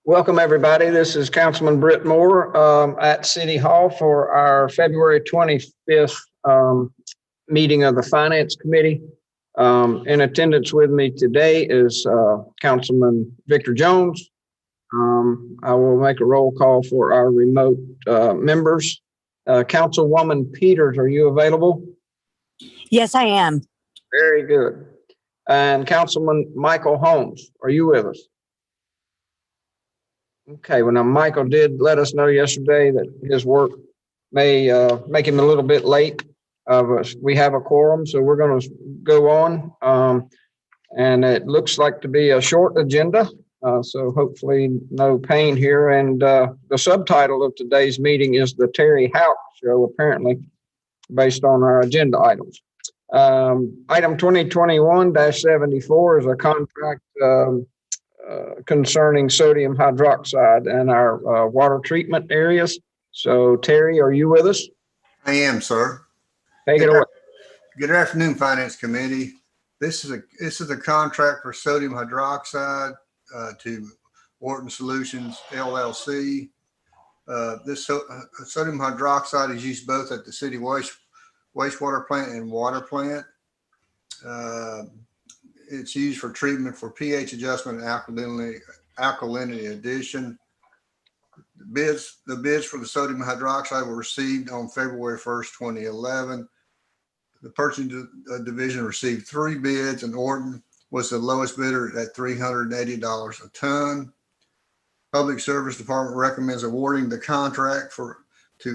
Welcome, everybody. This is Councilman Britt Moore at City Hall for our February 25th meeting of the Finance Committee. In attendance with me today is Councilman Victor Jones. I will make a roll call for our remote members. Councilwoman Peters, are you available? Yes, I am. Very good. And Councilman Michael Holmes, are you with us? Okay, well, now Michael did let us know yesterday that his work may make him a little bit late. We have a quorum, so we're going to go on. And it looks like to be a short agenda, so hopefully no pain here. And the subtitle of today's meeting is the Terry Houck Show, apparently, based on our agenda items. Item 2021-74 is a contract concerning sodium hydroxide and our water treatment areas. So Terry, are you with us? I am, sir. Take it away. Good afternoon, Finance Committee. This is a contract for sodium hydroxide to Orton Solutions LLC. This sodium hydroxide is used both at the city wastewater plant and water plant. It's used for treatment for pH adjustment and alkalinity addition. The bids for the sodium hydroxide were received on February 1st, 2011. The purchasing division received 3 bids, and Orton was the lowest bidder at $380 a ton. Public Service Department recommends awarding the contract to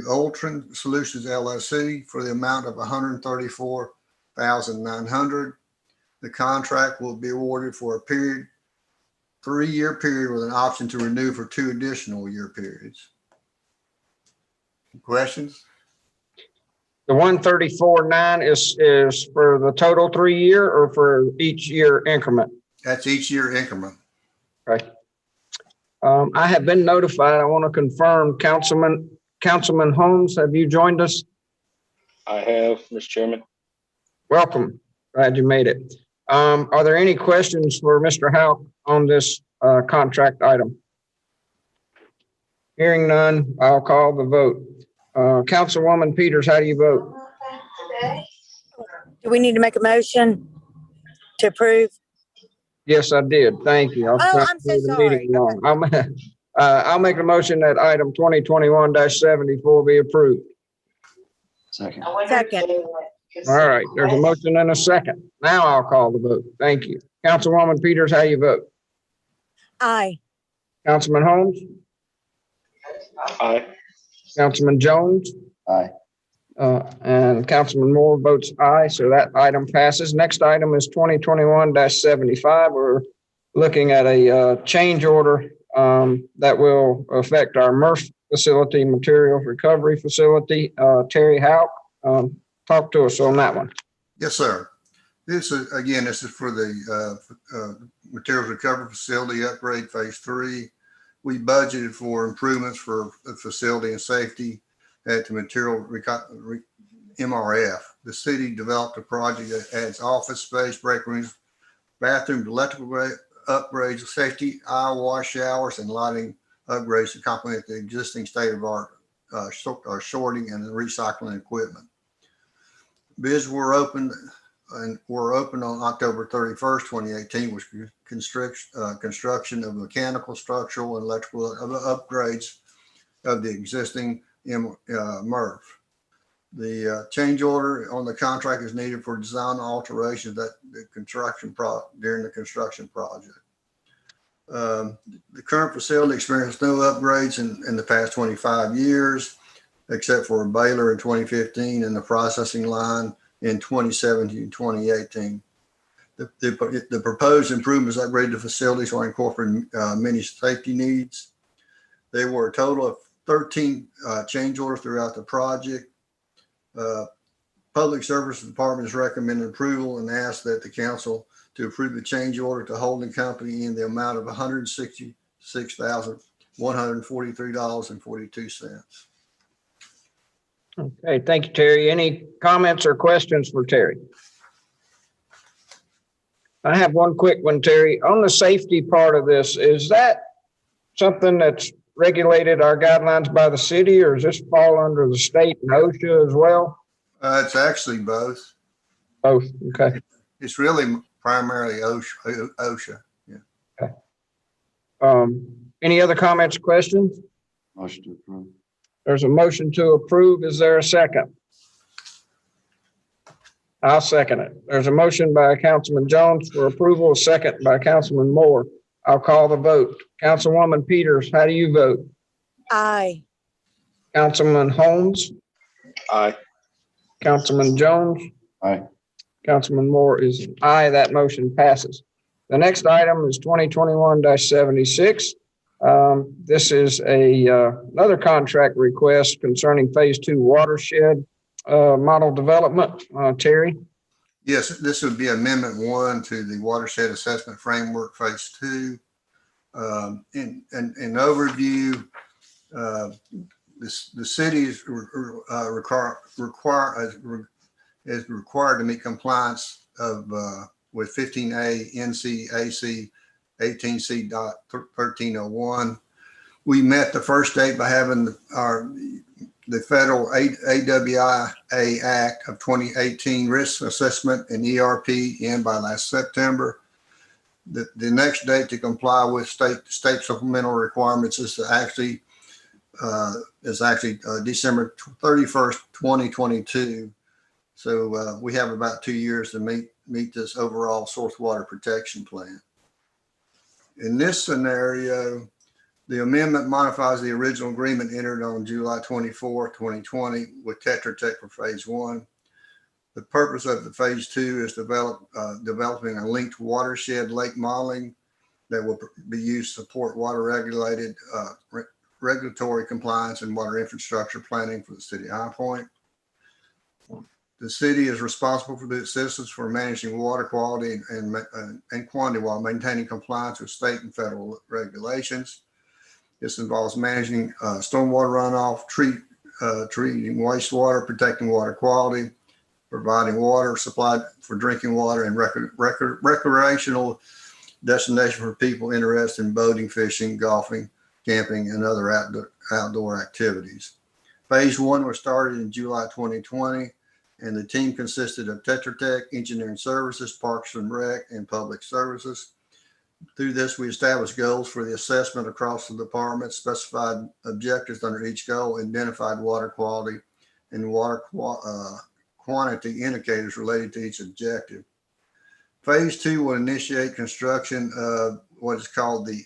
Orton Solutions LLC for the amount of $134,900. The contract will be awarded for a 3-year period with an option to renew for 2 additional year periods. Questions? The 134.9 is for the total 3-year or for each year increment? That's each year increment. Right. I have been notified. I want to confirm, Councilman Holmes, have you joined us? I have, Mr. Chairman. Welcome. Glad you made it. Are there any questions for Mr. Houck on this contract item? Hearing none, I'll call the vote. Councilwoman Peters, how do you vote? Do we need to make a motion to approve? Yes, I did. Thank you. I'm so sorry. Okay. I'll make a motion that item 2021-74 be approved. Second. Second. All right, there's a motion and a second. Now I'll call the vote. Thank you. Councilwoman Peters, how you vote? Aye. Councilman Holmes? Aye. Councilman Jones? Aye. And Councilman Moore votes aye, so that item passes. Next item is 2021-75. We're looking at a change order that will affect our MRF facility, materials recovery facility. Terry Houck, talk to us on that one. Yes, sir. This is for the materials recovery facility upgrade phase 3. We budgeted for improvements for the facility and safety at the material MRF. The city developed a project that adds office space, break rooms, bathrooms, electrical upgrades, safety, eye wash, showers, and lighting upgrades to complement the existing state-of-the-art sorting and recycling equipment. Bids were opened on October 31st, 2018, with construction of mechanical, structural, and electrical upgrades of the existing MRF. The change order on the contract is needed for design alterations that during the construction project. The current facility experienced no upgrades in the past 25 years, except for a baler in 2015 and the processing line in 2017 and 2018. The proposed improvements upgrade the facilities while incorporating many safety needs. There were a total of 13 change orders throughout the project. Public Services Department is recommending approval and ask that the council to approve the change order to holding company in the amount of $166,143.42. Okay, thank you, Terry. Any comments or questions for Terry? I have one quick one, Terry. On the safety part of this, is that something that's regulated our guidelines by the city, or does this fall under the state and OSHA as well? It's actually both. Both, okay. It's really primarily OSHA. Yeah. Any other comments, questions? Motion to approve. There's a motion to approve. Is there a second? I'll second it. There's a motion by Councilman Jones for approval, a second by Councilman Moore. I'll call the vote. Councilwoman Peters, how do you vote? Aye. Councilman Holmes? Aye. Councilman Jones? Aye. Councilman Moore is an aye. That motion passes. The next item is 2021-76. This is another contract request concerning Phase 2 watershed model development. Terry? Yes, this would be Amendment 1 to the Watershed Assessment Framework Phase 2. In overview, the city is required to meet compliance with 15A NCAC 18C.1301. We met the first date by having the federal AWIA Act of 2018 risk assessment and ERP in by last September. The next date to comply with state supplemental requirements is actually December 31st, 2022. So we have about 2 years to meet this overall source water protection plan. In this scenario, the amendment modifies the original agreement entered on July 24, 2020 with Tetra Tech for Phase 1. The purpose of the Phase 2 is developing a linked watershed lake modeling that will be used to support water regulatory compliance and water infrastructure planning for the city of High Point. The city is responsible for the citizens for managing water quality and quantity while maintaining compliance with state and federal regulations. This involves managing stormwater runoff, treating wastewater, protecting water quality, providing water supply for drinking water, and recreational destination for people interested in boating, fishing, golfing, camping, and other outdoor activities. Phase 1 was started in July 2020, and the team consisted of Tetra Tech, Engineering Services, Parks and Rec, and Public Services. Through this, we established goals for the assessment across the department, specified objectives under each goal, identified water quality and water quantity indicators related to each objective. Phase 2 will initiate construction of what is called the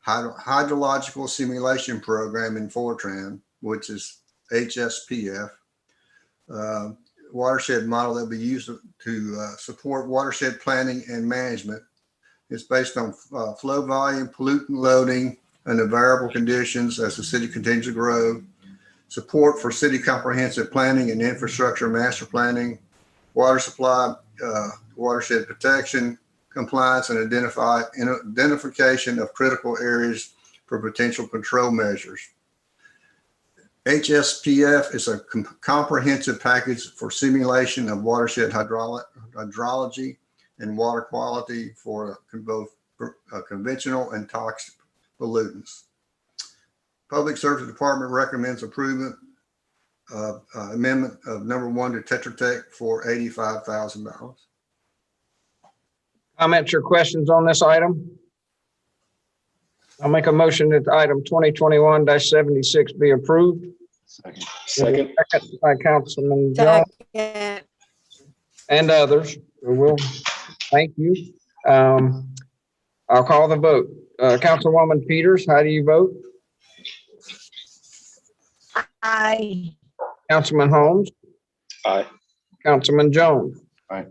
Hydrological Simulation Program in Fortran, which is HSPF, watershed model that will be used to support watershed planning and management. It's based on flow volume, pollutant loading, and the variable conditions as the city continues to grow. Support for city comprehensive planning and infrastructure master planning, water supply, watershed protection, compliance, and identification of critical areas for potential control measures. HSPF is a comprehensive package for simulation of watershed hydrology and water quality for both conventional and toxic pollutants. Public Service Department recommends approval of amendment of number 1 to Tetra Tech for $85,000. Comments or questions on this item? I'll make a motion that item 2021-76 be approved. Second. Second by Councilman Jones Second. and others. We'll thank you. I'll call the vote. Councilwoman Peters, how do you vote? Aye. Councilman Holmes? Aye. Councilman Jones? Aye.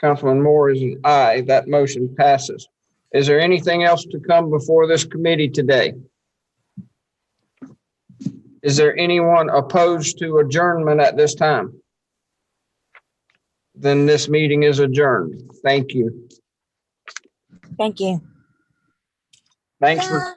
Councilman Moore is an aye. That motion passes. Is there anything else to come before this committee today? Is there anyone opposed to adjournment at this time? Then this meeting is adjourned. Thank you. Thank you. Thanks for